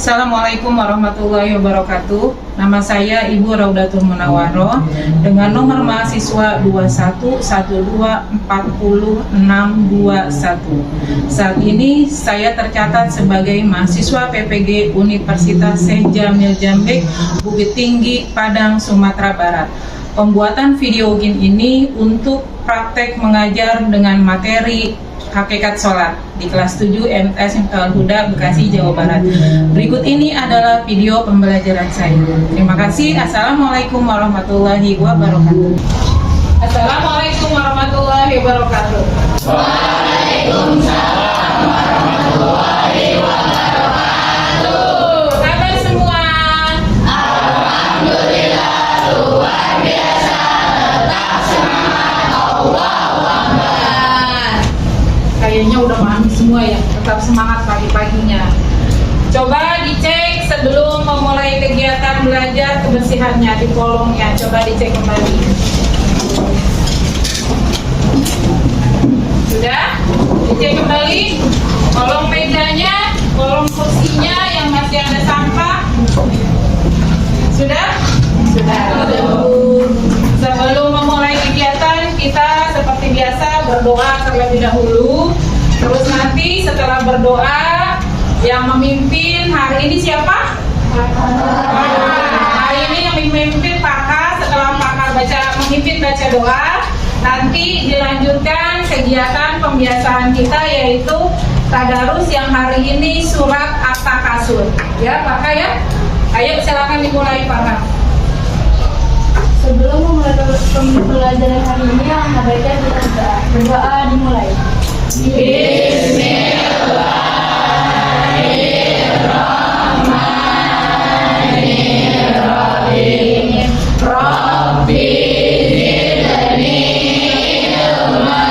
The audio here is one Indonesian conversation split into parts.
Assalamualaikum warahmatullahi wabarakatuh. Nama saya Ibu Raudatul Munawwaroh dengan nomor mahasiswa 211240621. Saat ini saya tercatat sebagai mahasiswa PPG Universitas Syekh Jamil Jambek, Bukit Tinggi, Padang, Sumatera Barat. Pembuatan video game ini untuk praktek mengajar dengan materi hakikat sholat di kelas 7 MTS Miftahul Huda, Bekasi, Jawa Barat. Berikut ini adalah video pembelajaran saya. Terima kasih. Assalamualaikum warahmatullahi wabarakatuh. Assalamualaikum warahmatullahi wabarakatuh. Waalaikumsalam warahmatullahi wabarakatuh. Kabar semua? Alhamdulillah luar biasa. Tetap semangat, Allahu Akbar. Kayaknya udah paham semua ya. Tetap semangat pagi-paginya. Coba dicek sebelum memulai kegiatan belajar kebersihannya di kolongnya. Coba dicek kembali. Sudah? Dicek kembali. Kolong mejanya, kolong kursinya yang masih ada sampah. Sudah? Sudah. Sebelum memulai kegiatan, kita seperti biasa berdoa terlebih dahulu. Terus nanti setelah berdoa, yang memimpin hari ini siapa? Hari ini yang memimpin Pakar. Setelah Pakar memimpin baca doa, nanti dilanjutkan kegiatan pembiasaan kita, yaitu tadarus yang hari ini surat At-Takasur. Ya, Pakar ya? Ayo silakan dimulai, Pakar. Sebelum memulai pembelajaran hari ini, alangkah baiknya kita berdoa dimulai. Bismillahirrahmanirrahim. Rabbi zidni ilma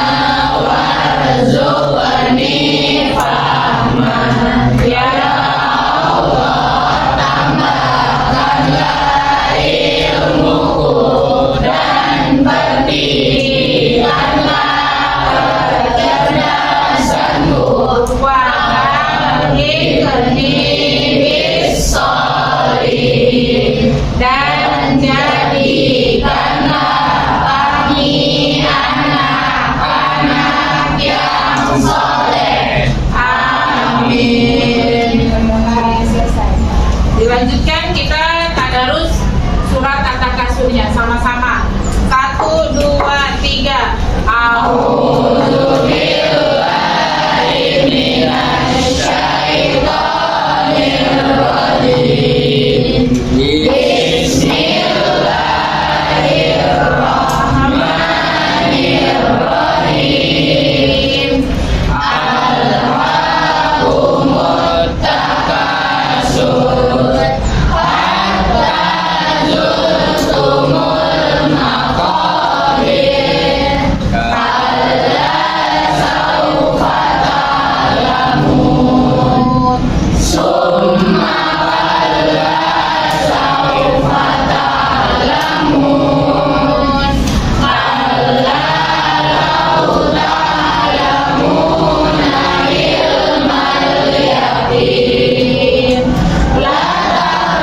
warzuqni fahman. Ya Allah, tambahkanlah ilmuku dan berikanlah kecerdasanku. Wahdini bis-sholihin. Dan jadikanlah kami anak-anak yang soleh. Amin. Selesai. Dilanjutkan kita tadarus surat At-Takasurnya sama-sama. 1, 2, 3. A'udzu billahi minasy syaithanir rajim. Bismillahirrahmanirrahim. Alhaakumut takasur hatta zurtumul maqabir. Kalla sawfa ta'lamun. Summa kalla sawfa ta'lamun. Kalla law ta'lamuna ilmal yaqin la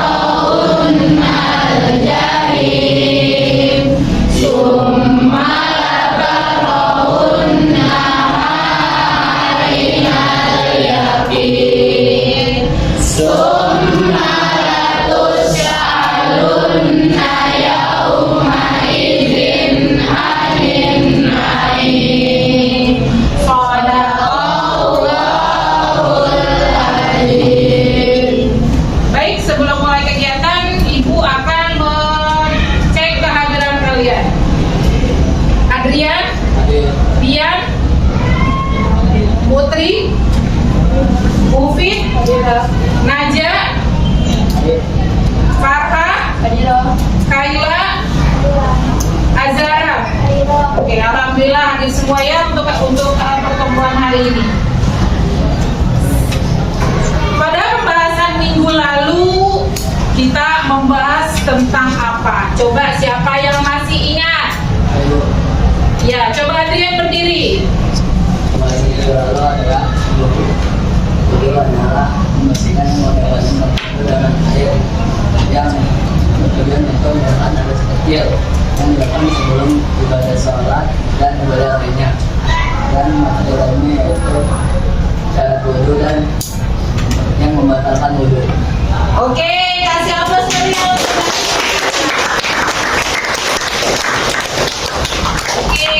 tarawunnal jahim. Summa latarawunnaha aynal yaqin. Summa latus'alunna yawma idzin 'anil na'im. Shadaqallahul adzim. Baik, sebelum mulai kegiatan, Ibu akan mengecek kehadiran kalian. Adrian, Dian, Putri, Mufid, Naja, Farha, Kaila, Azara. Oke, alhamdulillah hadir semua ya untuk pertemuan hari ini. Pada pembahasan minggu lalu kita membahas tentang apa? Coba siapa yang masih ingat? Ya, coba Adrian berdiri. Bismillahirrahmanirrahim. membersihkan model dengan air yang bertujuan untuk menyelamatkan hadas kecil yang dilakukan sebelum ibadah sholat dan ibadah lainnya. Dan materi lainnya yaitu syarat wudhu dan yang membatalkan wudhu. Oke, kasih aplaus meriah. Oke,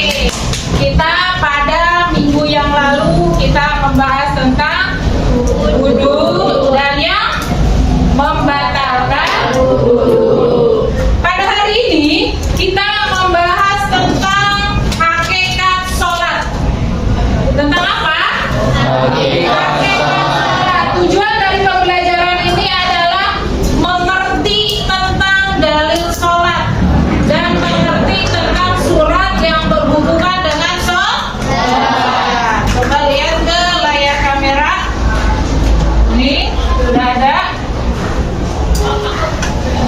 kita pada minggu yang lalu kita membahas tentang wudhu dan yang membatalkan wudhu. Pada hari ini kita membahas tentang hakikat sholat. Tentang apa? Hakikat sholat. Tujuan dari pembelajaran ini adalah mengerti tentang dalil sholat dan mengerti tentang surat yang berhubungan dengan sholat. Coba lihat ke layar kamera. Ini sudah ada.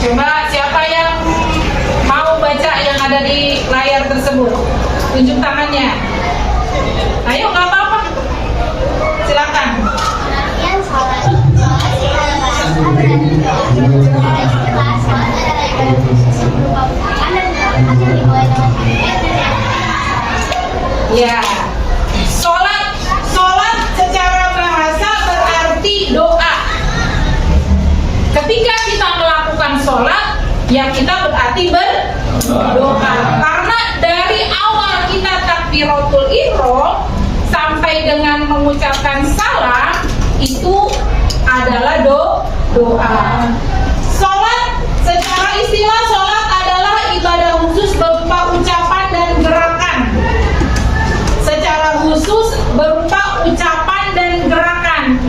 Coba siapa yang mau baca yang ada di layar tersebut? Tunjuk tangannya. Ayo, nggak apa-apa. Silakan. Pengertian sholat. Sholat adalah bahasa dan juga istilah sholat adalah ibadah khusus yang berupa ucapan dan gerakan yang dimulai dengan takbir dan diakhiri. Ya, sholat secara bahasa berarti doa. Ketika kita melakukan sholat, ya kita berarti berdoa. Karena dari awal kita takbiratul ihram sampai dengan mengucapkan salam itu adalah doa. Sholat secara istilah sholat adalah ibadah khusus berupa ucapan dan gerakan. Secara khusus berupa ucapan dan gerakan.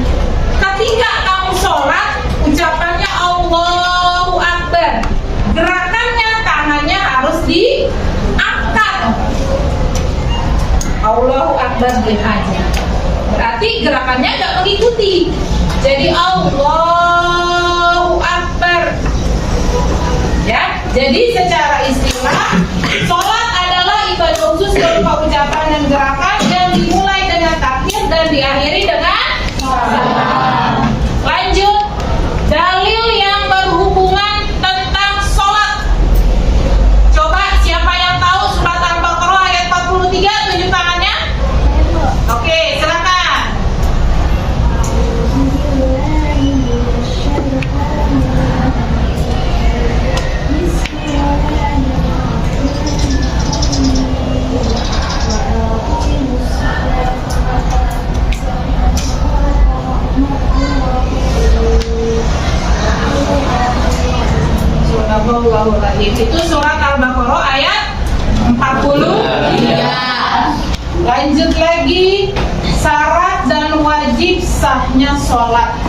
Ketika kamu sholat, ucapannya Allahu Akbar. Gerakannya tangannya harus diangkat. Allahu Akbar aja. Berarti gerakannya nggak mengikuti. Jadi Allahu Akbar. Ya, jadi secara istilah sholat adalah ibadah khusus berupa ucapan dan gerakan yang dimulai dengan takbir dan diakhiri dengan salam. Lanjut, dalil yang berhubungan tentang sholat. Coba siapa yang tahu surat Al-Baqarah ayat 43, tunjuk tangannya. Oke, silakan. Itu surat Al-Baqarah ayat 43. Lanjut lagi, syarat dan wajib sahnya sholat.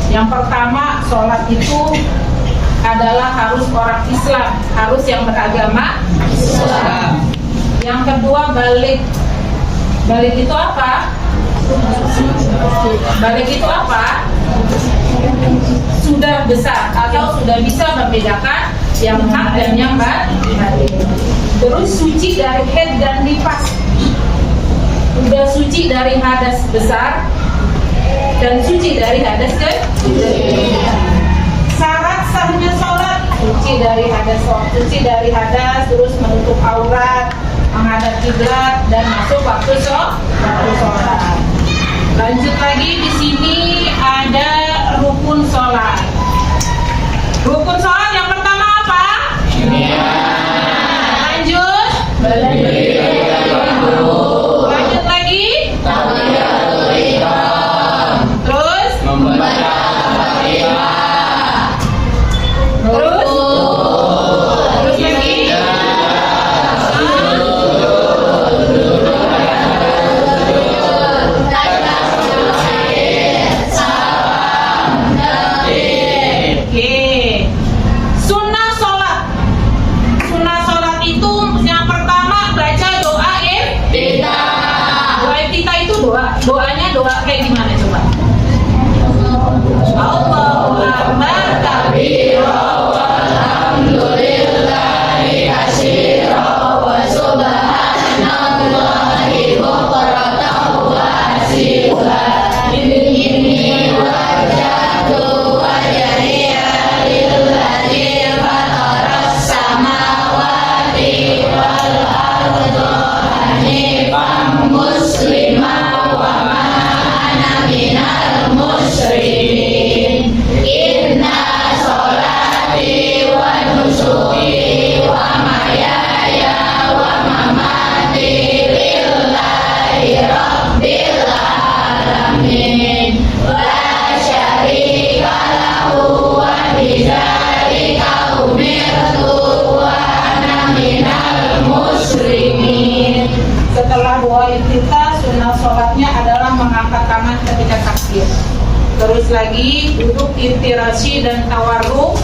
Yang pertama, sholat itu adalah harus orang Islam, harus yang beragama Islam. Yang kedua, balik. Balik itu apa? Balik itu apa? Sudah besar atau sudah bisa membedakan yang hak dan yang batil. Terus suci dari haid dan nifas. Sudah suci dari hadas besar dan suci dari hadas kecil. Syarat sahnya sholat, suci dari hadas, terus menutup aurat, menghadap kiblat dan masuk waktu sholat. Lanjut lagi, di sini ada rukun sholat. Rukun sholat yang pertama apa? Lanjut. Lanjut lagi. Terus. Terus lagi. Oke. lagi duduk intirasi dan tawarruk.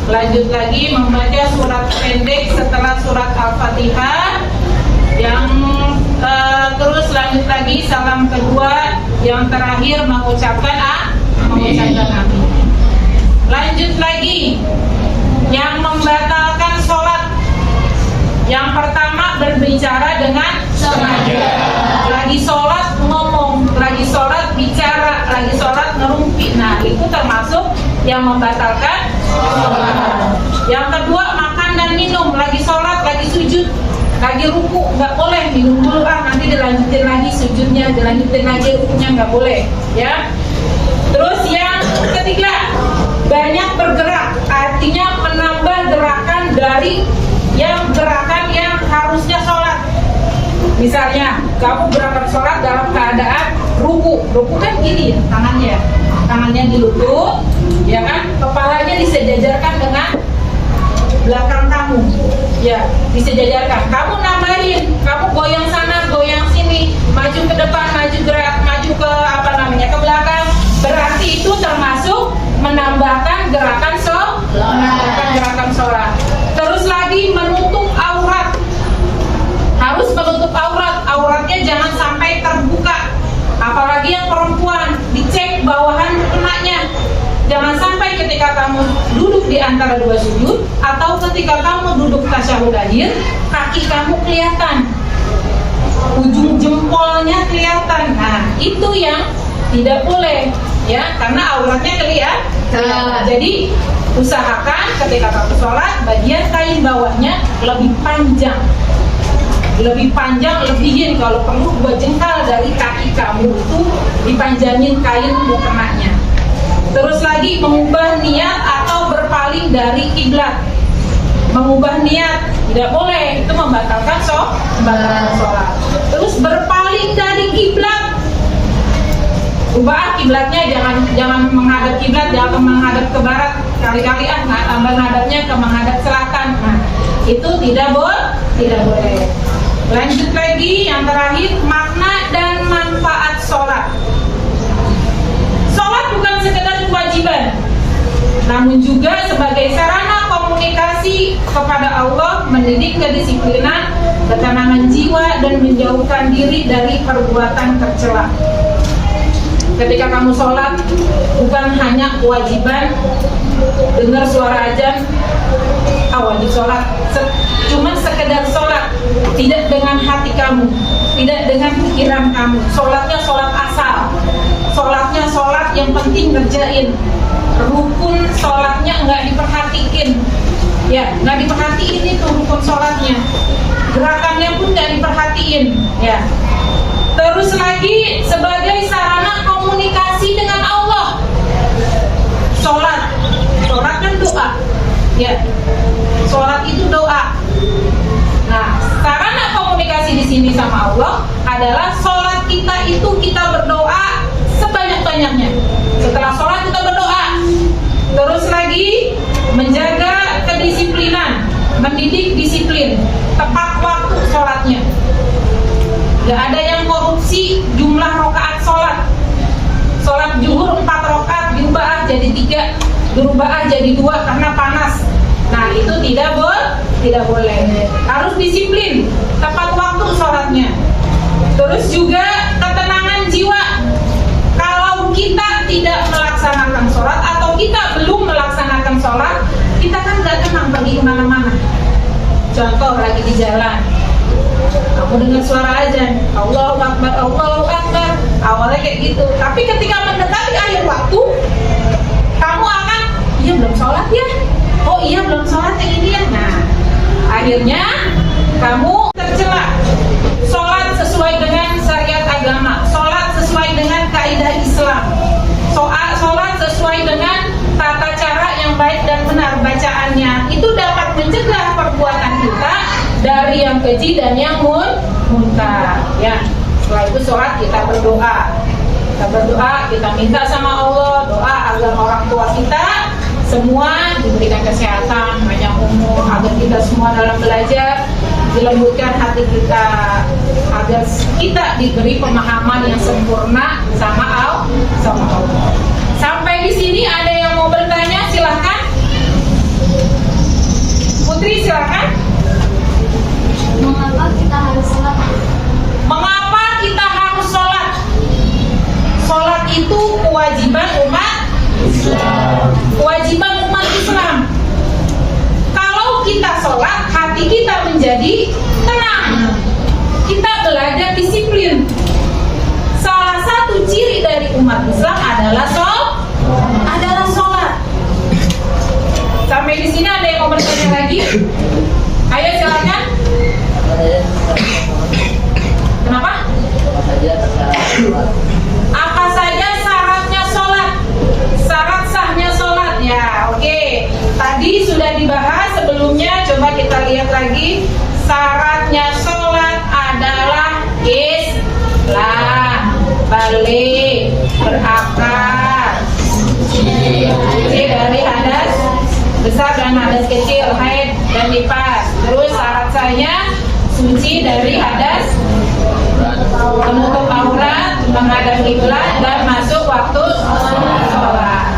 Lanjut lagi membaca surat pendek setelah surat Al-Fatihah. Yang terus lanjut lagi salam kedua, yang terakhir mengucapkan amin. Lanjut lagi yang membatalkan sholat. Yang pertama berbicara dengan sengaja. Lagi sholat ngomong, lagi sholat bicara, lagi sholat ngerumpi. Nah itu termasuk yang membatalkan sholat. Yang kedua makan dan minum, lagi sholat, lagi sujud, lagi ruku, nggak boleh minum dulu, nanti dilanjutin lagi sujudnya, dilanjutin lagi rukunya, nggak boleh ya. Terus yang ketiga, banyak bergerak, artinya menambah gerakan dari gerakan yang harusnya sholat. Misalnya kamu berangkat sholat dalam keadaan ruku kan gini tangannya dilutut, ya kan, kepalanya disejajarkan dengan belakang kamu, ya disejajarkan. Kamu nambahin, kamu goyang sana, goyang sini, maju ke depan, maju gerak, maju ke ke belakang. Berarti itu termasuk menambahkan gerakan sholat. Terus lagi menutup aurat, harus menutup auratnya jangan sampai terbuka. Apalagi yang perempuan, dicek bawahan mukenanya. Jangan sampai ketika kamu duduk di antara dua sujud atau ketika kamu duduk tasyahud akhir, kaki kamu kelihatan, ujung jempolnya kelihatan. Nah, itu yang tidak boleh ya, karena auratnya kelihatan. Jadi usahakan ketika kamu sholat bagian kain bawahnya lebih panjang, lebihin, kalau perlu 2 jengkal dari kaki kamu itu dipanjangin kain mukenanya. Terus lagi mengubah niat atau berpaling dari kiblat. Mengubah niat tidak boleh, itu membatalkan sholat. Terus berpaling dari kiblat, ubah kiblatnya, jangan menghadap kiblat, jangan menghadap ke barat, kali-kali menghadapnya ke menghadap selatan. Nah, itu tidak boleh. Lanjut lagi yang terakhir, makna dan manfaat sholat. Sholat bukan sekedar kewajiban, namun juga sebagai sarana komunikasi kepada Allah, mendidik kedisiplinan, ketenangan jiwa, dan menjauhkan diri dari perbuatan tercela. Ketika kamu sholat, bukan hanya kewajiban dengar suara azan, wajib sholat, cuma sekedar sholat, tidak dengan hati kamu, tidak dengan pikiran kamu. Sholatnya sholat asal, sholatnya sholat yang penting ngerjain, rukun sholatnya nggak diperhatiin, ya nggak diperhatiin itu rukun sholatnya, gerakannya pun nggak diperhatiin, ya. Terus lagi sebagai sarana komunikasi dengan Allah. Sholat kan doa, ya. Sholat itu doa. Nah, sarana komunikasi di sini sama Allah adalah sholat kita itu kita berdoa sebanyak-banyaknya. Setelah sholat kita berdoa. Terus lagi menjaga kedisiplinan, mendidik disiplin, tepat waktu sholatnya. Gak ada yang korupsi jumlah rakaat sholat. Sholat zuhur 4 rakaat diubah jadi 3, dirubah jadi 2 karena panas. Nah itu tidak boleh. Harus disiplin, tepat waktu sholatnya. Terus juga ketenangan jiwa. Kalau kita tidak melaksanakan sholat atau kita belum melaksanakan sholat, kita kan gak tenang pergi kemana-mana. Contoh lagi di jalan, kamu dengar suara azan, Allahu Akbar, awalnya kayak gitu. Tapi ketika mendekati akhir waktu, kamu akan, iya belum sholat ya, oh iya belum sholat yang ini ya. Nah, akhirnya kamu tercela. Sholat sesuai dengan syariat agama, sholat sesuai dengan kaidah Islam, sholat sesuai dengan tata cara yang baik dan benar bacaannya. Itu dapat mencegah perbuatan kita dari yang keji dan yang munkar, ya. Setelah itu sholat kita berdoa, kita minta sama Allah doa agar orang tua kita semua diberikan kesehatan, panjang umur, agar kita semua dalam belajar dilembutkan hati kita, agar kita diberi pemahaman yang sempurna sama Allah. Sampai Sampai di sini ada yang mau bertanya, silakan. Putri, silakan. Mengapa kita harus sholat? Mengapa kita harus sholat? Sholat itu kewajiban umat Islam. Kewajiban umat Islam. Kalau kita sholat, hati kita menjadi tenang. Kita belajar disiplin. Salah satu ciri dari umat Islam adalah sholat. Sampai di sini ada yang mau bertanya lagi? Ayo silakan. Kenapa? Apa saja syaratnya sholat? Syarat sahnya sholat ya, oke. Tadi sudah dibahas sebelumnya, coba kita lihat lagi. Syaratnya sholat adalah Islam, balik, berakal, suci dari hadas besar dan hadas kecil, haid dan nifas. Terus syarat sahnya suci dari hadas, menutup aurat, menghadap kiblat dan masuk waktu sholat.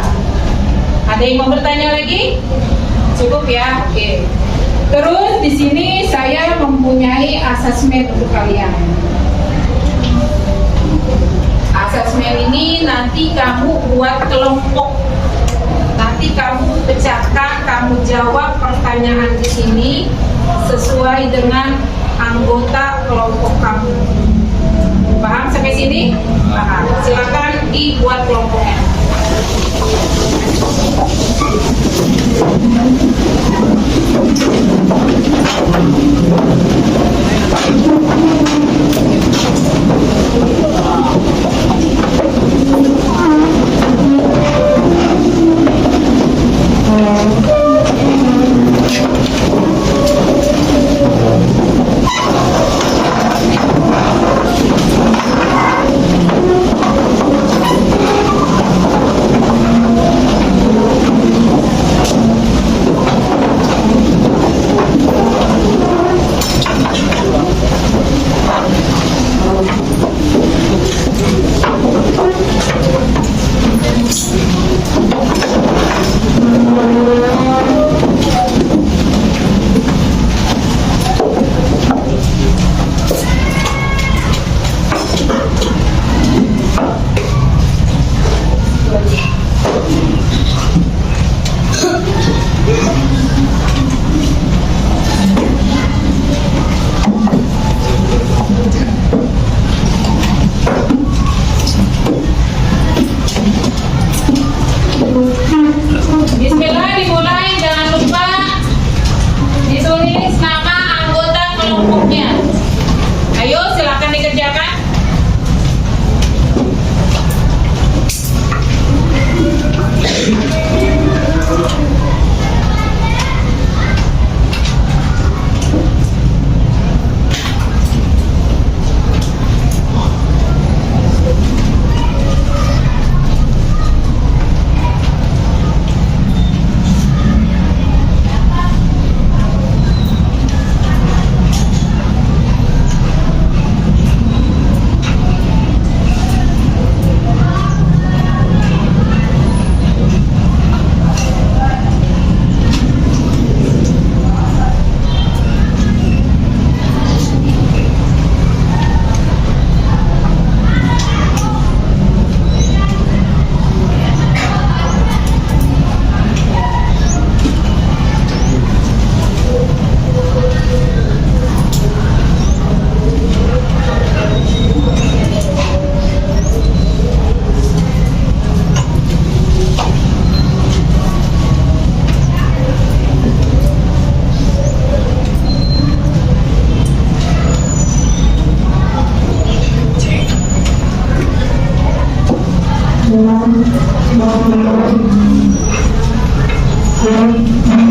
Ada yang mau bertanya lagi? Cukup ya, oke. Terus di sini saya mempunyai asesmen untuk kalian. Asesmen ini nanti kamu buat kelompok. Nanti kamu pecahkan, kamu jawab pertanyaan di sini sesuai dengan anggota kelompok kamu. Paham sampai sini? Paham. Silakan dibuat kelompoknya. Bismillah, dimulai. Jangan lupa ditulis nama anggota kelompoknya. Ayo silakan dikerjakan.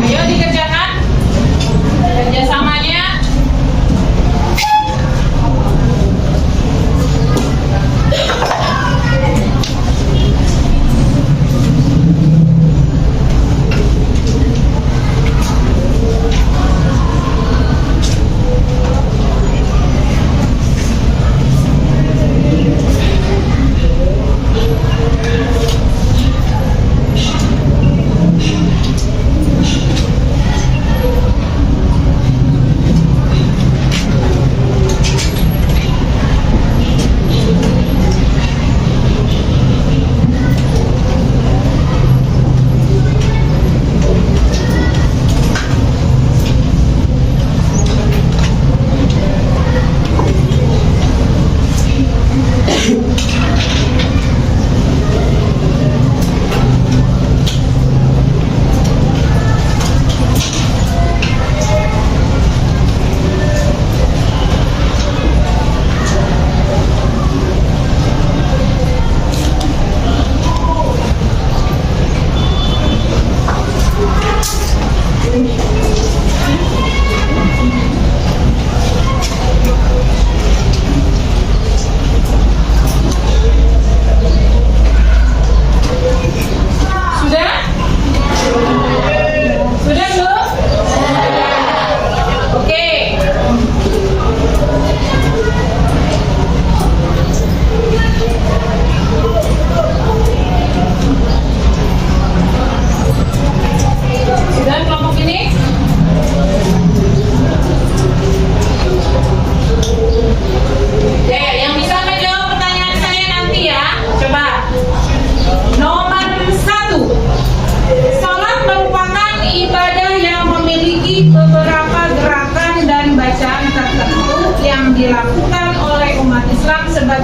Ayo dikerjakan kerjasamanya.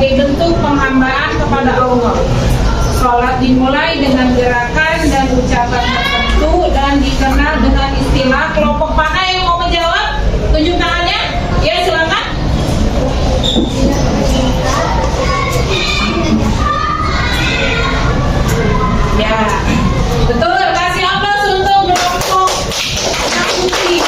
sebagai bentuk penghambaan kepada Allah. Sholat dimulai dengan gerakan dan ucapan tertentu dan dikenal dengan istilah. Kelompok mana yang mau menjawab? Tunjuk tangannya. Ya, silakan. Ya, betul. Kasih aplaus untuk kelompok yang putih.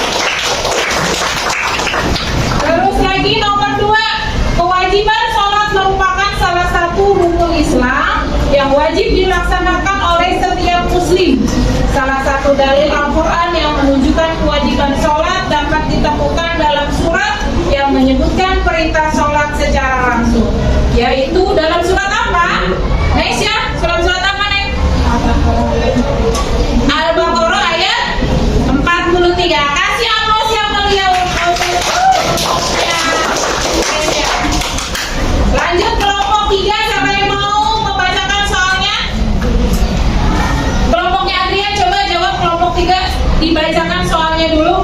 Terus lagi nomor 2, kewajiban sholat merupakan salah satu rukun Islam yang wajib dilaksanakan oleh setiap muslim. Salah satu dalil Al-Quran yang menunjukkan kewajiban sholat dapat ditemukan dalam surat yang menyebutkan perintah sholat secara langsung, yaitu dalam surat apa? Nesya, surat apa nih? Al-Baqarah ayat 43. Kasih aplaus yang mulia untuk ya. Lanjut kelompok 3, siapa yang mau membacakan soalnya? Kelompoknya Adrian, coba jawab kelompok 3, dibacakan soalnya dulu.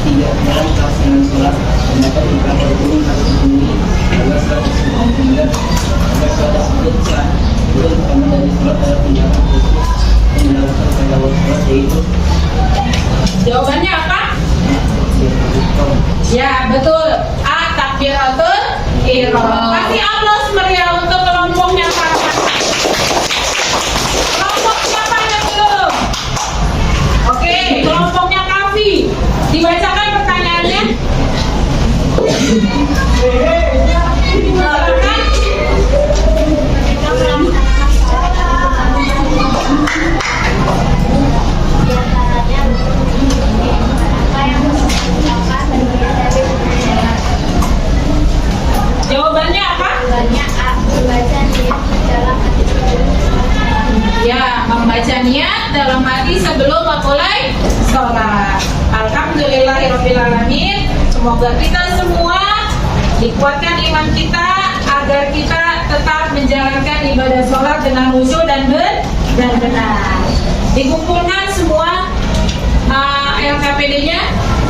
Tidak dalam pelaksanaan sholat terdapat beberapa rukun harus dipenuhi agar sholat tersebut benar, agar sholat tersebut sah. Belum pertama dari sholat adalah tindakan khusus yang dilakukan pada awal sholat, yaitu Jawabannya apa? Ya, betul. A, takbiratul ihram. Kasih aplaus meriah untuk kelompoknya Farhan. Kelompok siapa yang belum? Oke, kelompoknya Kavi. Dibacakan pertanyaannya. Silakan. Jawabannya apa? Ya, membaca niat dalam hati sebelum memulai sholat. Alhamdulillahirrahmanirrahim. Semoga kita semua dikuatkan iman kita agar kita tetap menjalankan ibadah sholat dengan khusyuk dan benar. Dikumpulkan semua LKPD-nya,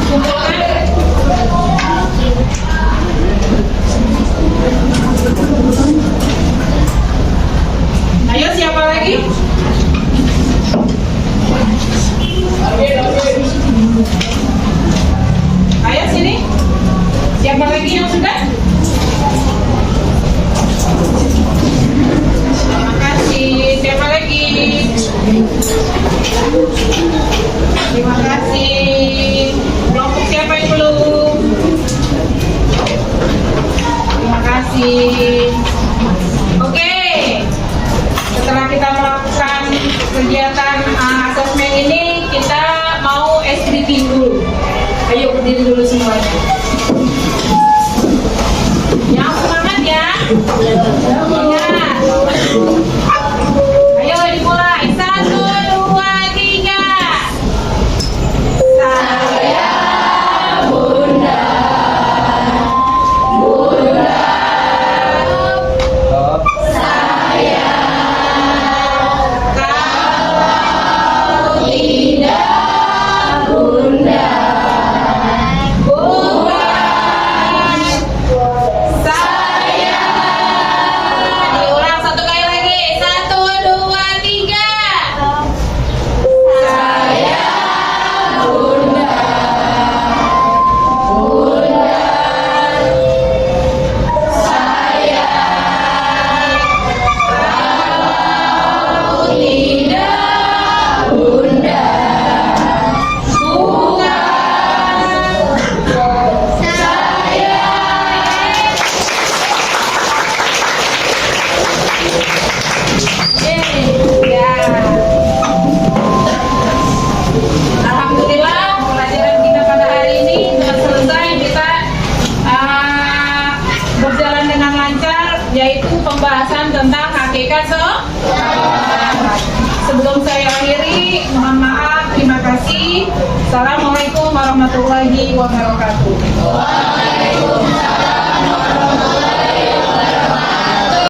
kumpulkan. Ayo, siapa lagi? Ayo sini. Siapa lagi yang sudah? Terima kasih. Siapa lagi? Terima kasih. Kelompok siapa yang belum? Terima kasih. Oke. Setelah kita melakukan kegiatan asesmen ini, kita mau SBT dulu. Ayo berdiri dulu semuanya. Yang semangat ya. Ingat. Ayo dimulai. 1, 2, 3. Saya Bunda. Saya. Kalau tidak Bunda. Diulang satu kali lagi. 1, 2, 3. Saya Bunda. Saya. Kalau tidak Bunda. Alhamdulillah, pelajaran kita pada hari ini sudah selesai. Kita berjalan dengan lancar, yaitu pembahasan tentang hakikat sholat. Sebelum saya akhiri, mohon maaf, terima kasih. Assalamualaikum warahmatullahi wabarakatuh.